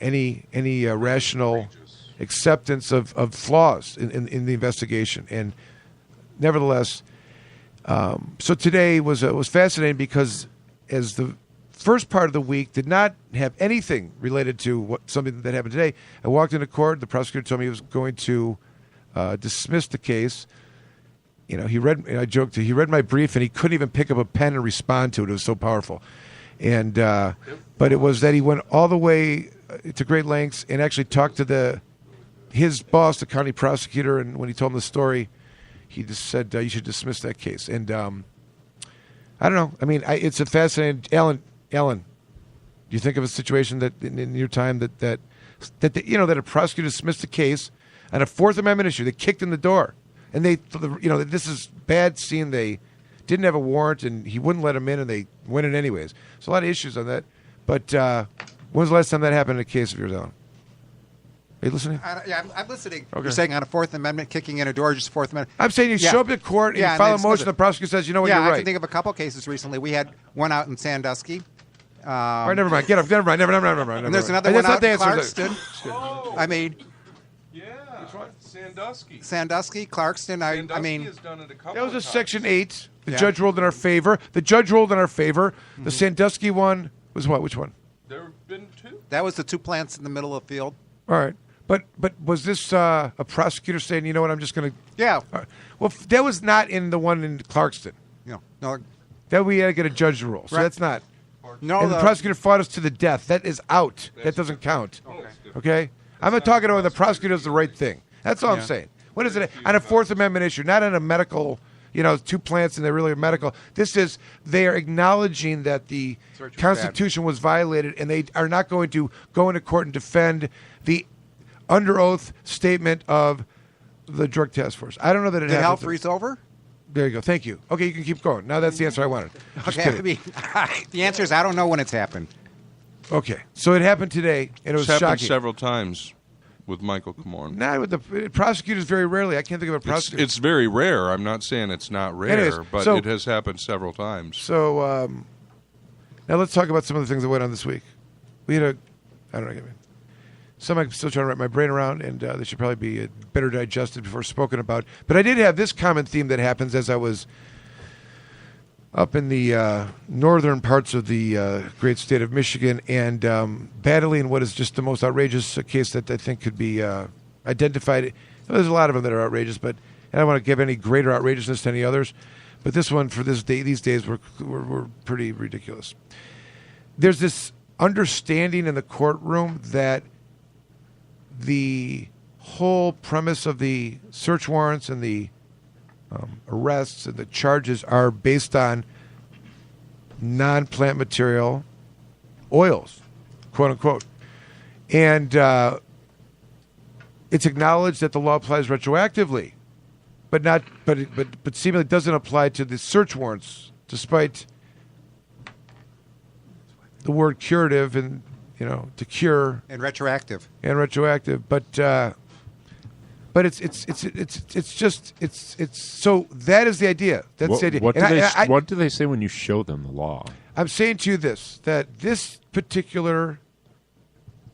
any rational acceptance of flaws in the investigation. And nevertheless, so today was fascinating because as the first part of the week did not have anything related to something that happened today. I walked into court. The prosecutor told me he was going to dismiss the case. He read. I joked. He read my brief and he couldn't even pick up a pen and respond to it. It was so powerful. And but it was that he went all the way to great lengths and actually talked to his boss, the county prosecutor. And when he told him the story, he just said you should dismiss that case. And I don't know. I mean, it's a fascinating. Alan, do you think of a situation that in your time that a prosecutor dismissed a case on a Fourth Amendment issue? They kicked in the door, and this is bad scene. They didn't have a warrant, and he wouldn't let them in, and they went in anyways. So a lot of issues on that. But when was the last time that happened in a case of yours, Alan? Are you listening? I'm listening. Okay. You're saying on a Fourth Amendment, kicking in a door, just Fourth Amendment. I'm saying you show up at court and you file a motion. The prosecutor says, you're right. I can think of a couple cases recently. We had one out in Sandusky. All right, never mind. Get up. Never mind. And there's another one out in Clarkston. I mean, which one? Sandusky, Clarkston. I mean, has done it a couple that was a of times. Section 8. The judge ruled in our favor. Mm-hmm. The Sandusky one was what? Which one? There have been two. That was the two plants in the middle of the field. All right. But was this a prosecutor saying, you know what, I'm just going to... Yeah. Well, that was not in the one in Clarkston. No. That we had to get a judge to rule. So that's not... No, and the prosecutor fought us to the death. That is out. That doesn't count. Okay? I'm not talking about when the prosecutor does the right thing. That's all I'm saying. What is it? On a Fourth Amendment issue, not on a medical, two plants and they're really medical. This is, they are acknowledging that the Constitution was violated and they are not going to go into court and defend the under oath statement of the Drug Task Force. I don't know that it happened. Did hell freeze over? There you go. Thank you. Okay, you can keep going. Now that's the answer I wanted. The answer is I don't know when it's happened. Okay, so it happened today, and it was happened shocking. Several times with Michael Comorn. Not with the prosecutors. Very rarely. I can't think of a prosecutor. It's very rare. I'm not saying it's not rare, Anyways, but it has happened several times. So now let's talk about some of the things that went on this week. We had some I'm still trying to wrap my brain around, and they should probably be better digested before spoken about. But I did have this common theme that happens as I was up in the northern parts of the great state of Michigan and battling what is just the most outrageous case that I think could be identified. There's a lot of them that are outrageous, but I don't want to give any greater outrageousness to any others. But this one for this day, these days were pretty ridiculous. There's this understanding in the courtroom that the whole premise of the search warrants and the arrests and the charges are based on non-plant material oils, quote unquote. And it's acknowledged that the law applies retroactively, but seemingly doesn't apply to the search warrants, despite the word curative and to cure and retroactive. But it's so that is the idea. That's the idea. What do they say when you show them the law? I'm saying to you that this particular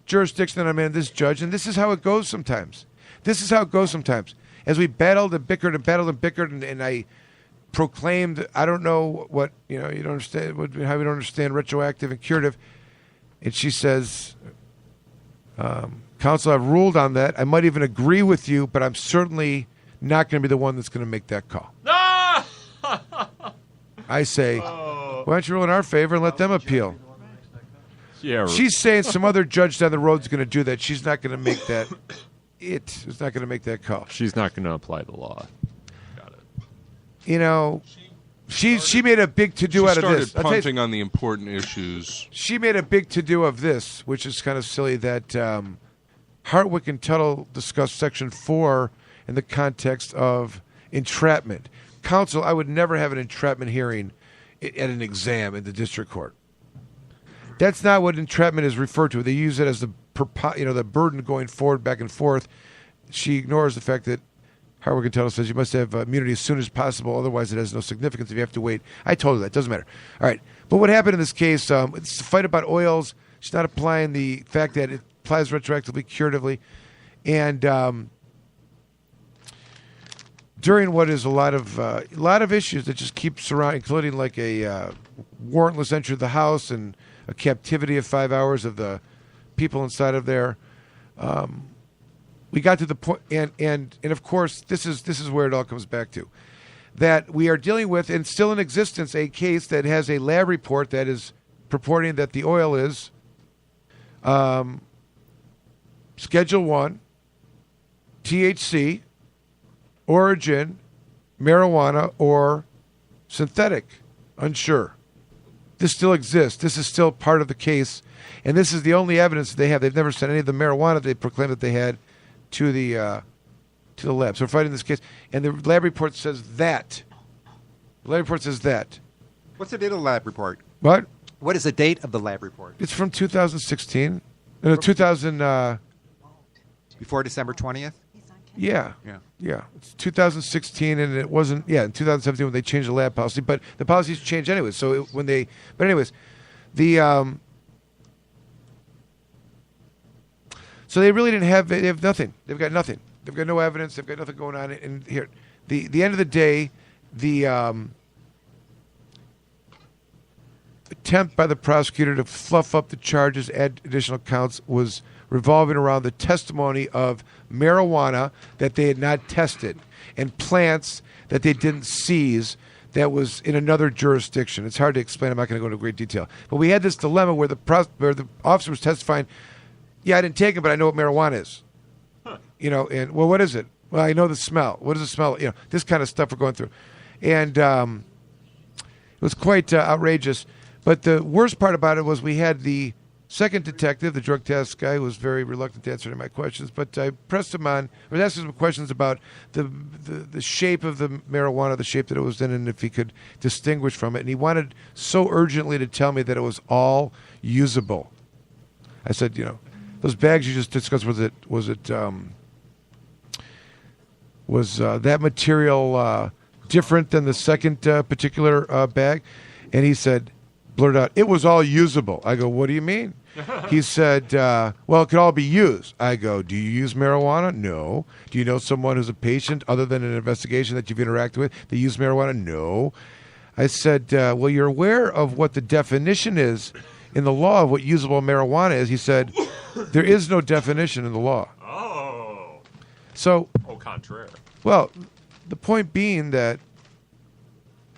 jurisdiction that I'm in, this judge, and this is how it goes sometimes. As we battled and bickered and I proclaimed, I don't know what, you don't understand, how we don't understand retroactive and curative. And she says, counsel, I've ruled on that. I might even agree with you, but I'm certainly not going to be the one that's going to make that call. I say, why don't you rule in our favor and let them appeal? Yeah, she's saying some other judge down the road is going to do that. She's not going to make that. It's not going to make that call. She's not going to apply the law. Got it. She made a big to-do out of this. She started punting on the important issues. She made a big to-do of this, which is kind of silly, that Hartwick and Tuttle discussed Section 4 in the context of entrapment. Counsel, I would never have an entrapment hearing at an exam in the district court. That's not what entrapment is referred to. They use it as the burden going forward, back and forth. She ignores the fact that Hartwick and Tuttle says you must have immunity as soon as possible, otherwise it has no significance if you have to wait. I told her that. Doesn't matter. All right. But what happened in this case, it's a fight about oils. She's not applying the fact that applies retroactively, curatively, and during what is a lot of issues that just keep surrounding, including like a warrantless entry of the house and a captivity of 5 hours of the people inside of there. We got to the point, and of course, this is where it all comes back to, that we are dealing with, and still in existence, a case that has a lab report that is purporting that the oil is Schedule 1, THC, origin, marijuana, or synthetic. Unsure. This still exists. This is still part of the case, and this is the only evidence that they have. They've never sent any of the marijuana they proclaimed that they had to the lab. So we're fighting this case, and the lab report says that. The lab report says that. What's the date of the lab report? What? What is the date of the lab report? It's from 2016. No, 2000. Before December 20th? Yeah. It's 2016, and it wasn't. Yeah, in 2017 when they changed the lab policy, but the policies changed anyway. So but anyways, so they really didn't have. They have nothing. They've got nothing. They've got no evidence. They've got nothing going on. And here, the end of the day, the attempt by the prosecutor to fluff up the charges, add additional counts, was revolving around the testimony of marijuana that they had not tested and plants that they didn't seize that was in another jurisdiction. It's hard to explain. I'm not going to go into great detail. But we had this dilemma where the officer was testifying, yeah, I didn't take it, but I know what marijuana is. Huh. And, well, what is it? Well, I know the smell. What does it smell? This kind of stuff we're going through. And it was quite outrageous. But the worst part about it was we had the second detective, the drug test guy, who was very reluctant to answer any of my questions, but I pressed him on. I was asking him questions about the shape of the marijuana, the shape that it was in, and if he could distinguish from it. And he wanted so urgently to tell me that it was all usable. I said, those bags you just discussed, was that material different than the second particular bag? And he said, blurted out, it was all usable. I go, what do you mean? He said, well, it could all be used. I go, do you use marijuana? No. Do you know someone who's a patient other than an investigation that you've interacted with that use marijuana? No. I said, well, you're aware of what the definition is in the law of what usable marijuana is. He said, there is no definition in the law. Oh. So. Au contraire. Well, the point being that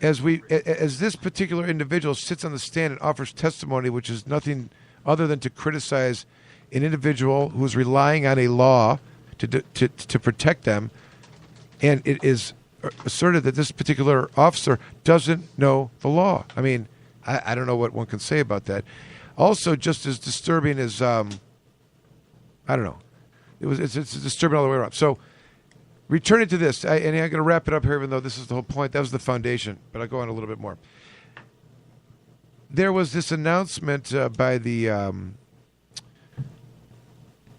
as this particular individual sits on the stand and offers testimony, which is nothing other than to criticize an individual who is relying on a law to protect them, and it is asserted that this particular officer doesn't know the law. I mean, I don't know what one can say about that. Also, just as disturbing as I don't know, it's disturbing all the way around. So, returning to this, and I'm going to wrap it up here, even though this is the whole point. That was the foundation, but I'll go on a little bit more. There was this announcement by the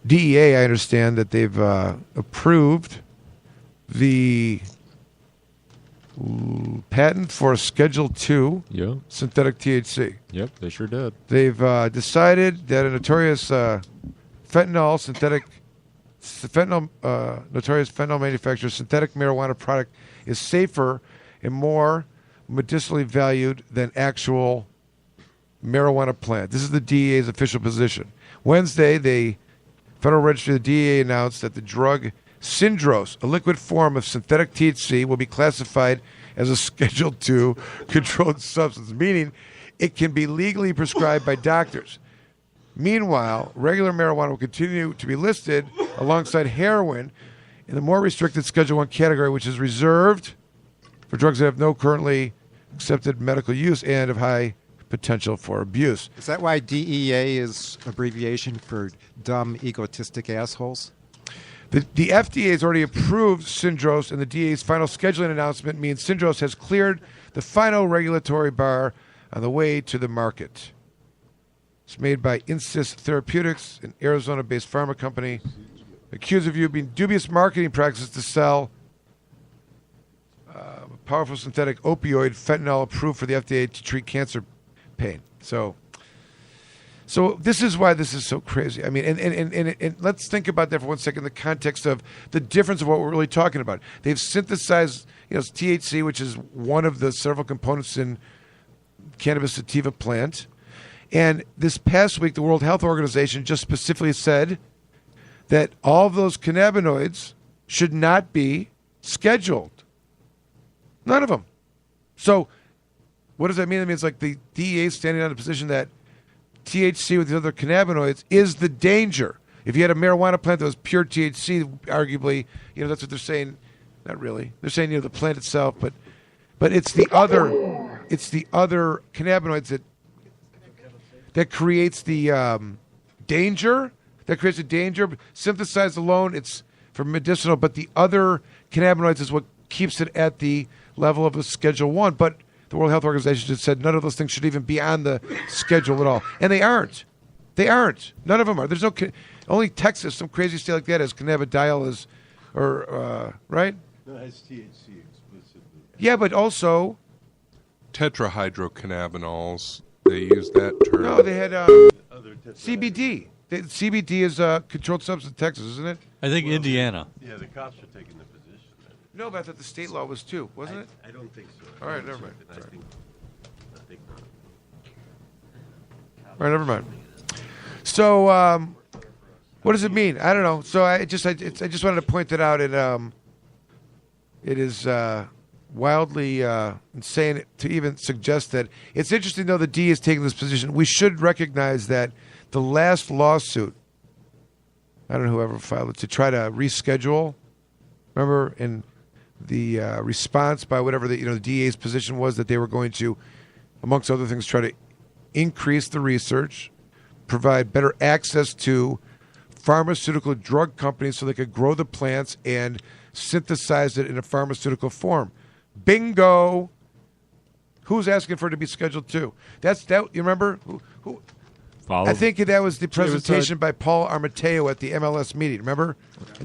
DEA, I understand, that they've approved the patent for Schedule 2 synthetic THC. Yep, they sure did. They've decided that a notorious notorious fentanyl manufacturer synthetic marijuana product is safer and more medicinally valued than actual marijuana plant. This is the DEA's official position. Wednesday, the Federal Register of the DEA announced that the drug Syndrose, a liquid form of synthetic THC, will be classified as a Schedule 2 controlled substance, meaning it can be legally prescribed by doctors. Meanwhile, regular marijuana will continue to be listed alongside heroin in the more restricted Schedule 1 category, which is reserved for drugs that have no currently accepted medical use and of high potential for abuse. Is that why DEA is abbreviation for dumb, egotistic assholes? The FDA has already approved Syndrose, and the DEA's final scheduling announcement means Syndrose has cleared the final regulatory bar on the way to the market. It's made by Insys Therapeutics, an Arizona-based pharma company, accused of using dubious marketing practices to sell a powerful synthetic opioid, fentanyl, approved for the FDA to treat cancer pain. So So this is why this is so crazy. I mean, and let's think about that for 1 second in the context of the difference of what we're really talking about. They've synthesized, THC, which is one of the several components in cannabis sativa plant. And this past week, the World Health Organization just specifically said that all of those cannabinoids should not be scheduled. None of them. So what does that mean? It means like the DEA is standing on the position that THC with the other cannabinoids is the danger. If you had a marijuana plant that was pure THC, arguably, that's what they're saying. Not really. They're saying, the plant itself, but it's the other cannabinoids that creates the danger. That creates a danger. Synthesized alone, it's for medicinal, but the other cannabinoids is what keeps it at the level of a Schedule 1. But the World Health Organization just said none of those things should even be on the schedule at all. And they aren't. They aren't. None of them are. There's no... only Texas, some crazy state like that, has cannabidiol right? No, it has THC explicitly. Yeah, but also... Tetrahydrocannabinols. They use that term. No, they had Other CBD. CBD is a controlled substance in Texas, isn't it? I think Indiana. Yeah, the cops are taking the position. No, but I thought the state law was too, wasn't it? I don't think so. All right, never mind. I think All right, never mind. So, what does it mean? I don't know. So I just wanted to point that out. And it is wildly insane to even suggest that. It's interesting, though, the D is taking this position. We should recognize that the last lawsuit, I don't know whoever filed it, to try to reschedule. Remember, in the response by whatever the DA's position was, that they were going to, amongst other things, try to increase the research, provide better access to pharmaceutical drug companies so they could grow the plants and synthesize it in a pharmaceutical form. Bingo! Who's asking for it to be scheduled too? That you remember? Who? I think that was the presentation by Paul Armateo at the MLS meeting. Remember?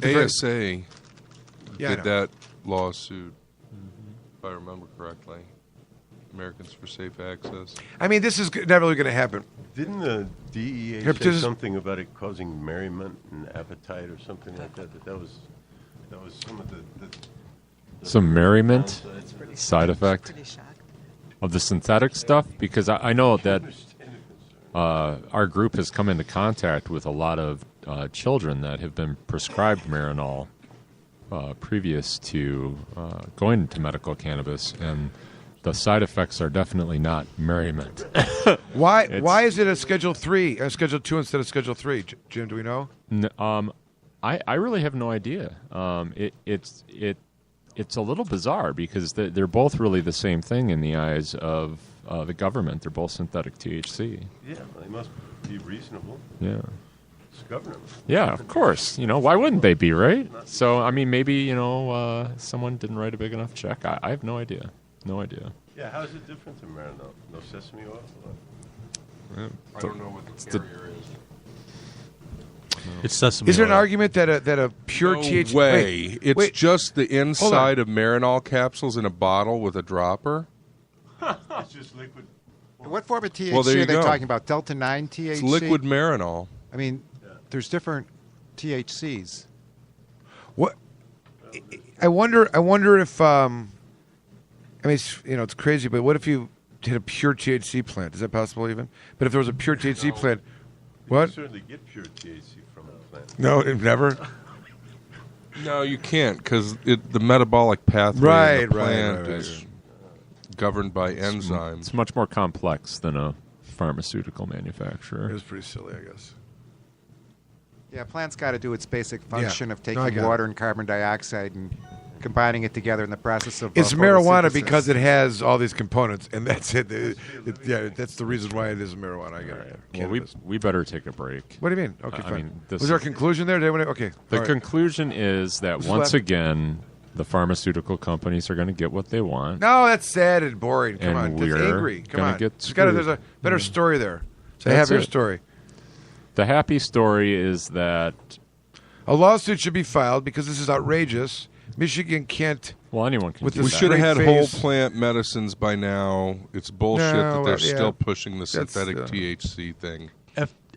ASA Yeah, I did know. that lawsuit, if I remember correctly. Americans for Safe Access. I mean, this is never really going to happen. Didn't the DEA Here, say this is- something about it causing merriment and appetite or something like that? That was some of the Some merriment downsides. side effect Pretty shocked. of the synthetic stuff, because I know that Understand the concern. our group has come into contact with a lot of children that have been prescribed Marinol previous to going to medical cannabis, and the side effects are definitely not merriment. Why It's- Why is it a Schedule 3, a Schedule 2 instead of Schedule 3? Jim, do we know? I really have no idea. It's a little bizarre because they're both really the same thing in the eyes of the government. They're both synthetic THC. Yeah, they must be reasonable. Yeah. It's government. Yeah, of course. Why wouldn't they be, right? So, I mean, maybe, someone didn't write a big enough check. I have no idea. No idea. Yeah, how is it different than Marinol? No sesame oil? I don't know what the the- carrier is. It's sesame Is there an oil. argument that a pure No THC... way. It's wait. just the Hold on. inside of Marinol capsules in a bottle with a dropper. It's just liquid. What form of THC Well, there you are they go. talking about? Delta 9 THC? It's liquid Marinol. I mean, there's different THCs. What? I wonder if I mean, it's crazy, but what if you hit a pure THC plant? Is that possible even? But if there was a pure THC plant, You what? can certainly get pure THC from a plant. No, never. No, you can't because the metabolic pathway Right, in the right, plant right, right. is governed by enzymes. It's much more complex than a pharmaceutical It manufacturer. was pretty silly, I guess. Yeah, plant's got to do its basic function of No, I taking got it. water and carbon dioxide and combining it together in the process of It's marijuana photosynthesis. because it has all these components, and that's it. Yeah, that's the reason why it is marijuana. I get it. Well, Cannabis. we better take a break. What do you mean? Okay, I fine. mean, this was there a is- conclusion there? Did anyone- okay. The all right. conclusion is that Who's once left? again, the pharmaceutical companies are going to get what they want. No, that's sad and boring. Come And on, that's we're angry. Come gonna on. get There's a screwed. better story there. So That's have your it. story. The happy story is that, A lawsuit should be filed because this is outrageous. Michigan can't. well, anyone can With do the We that. should have had straight whole face. plant medicines by now. It's bullshit No, that they're well, yeah. still pushing the That's, synthetic THC thing.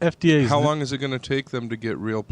FDA's How long is it going to take them to get real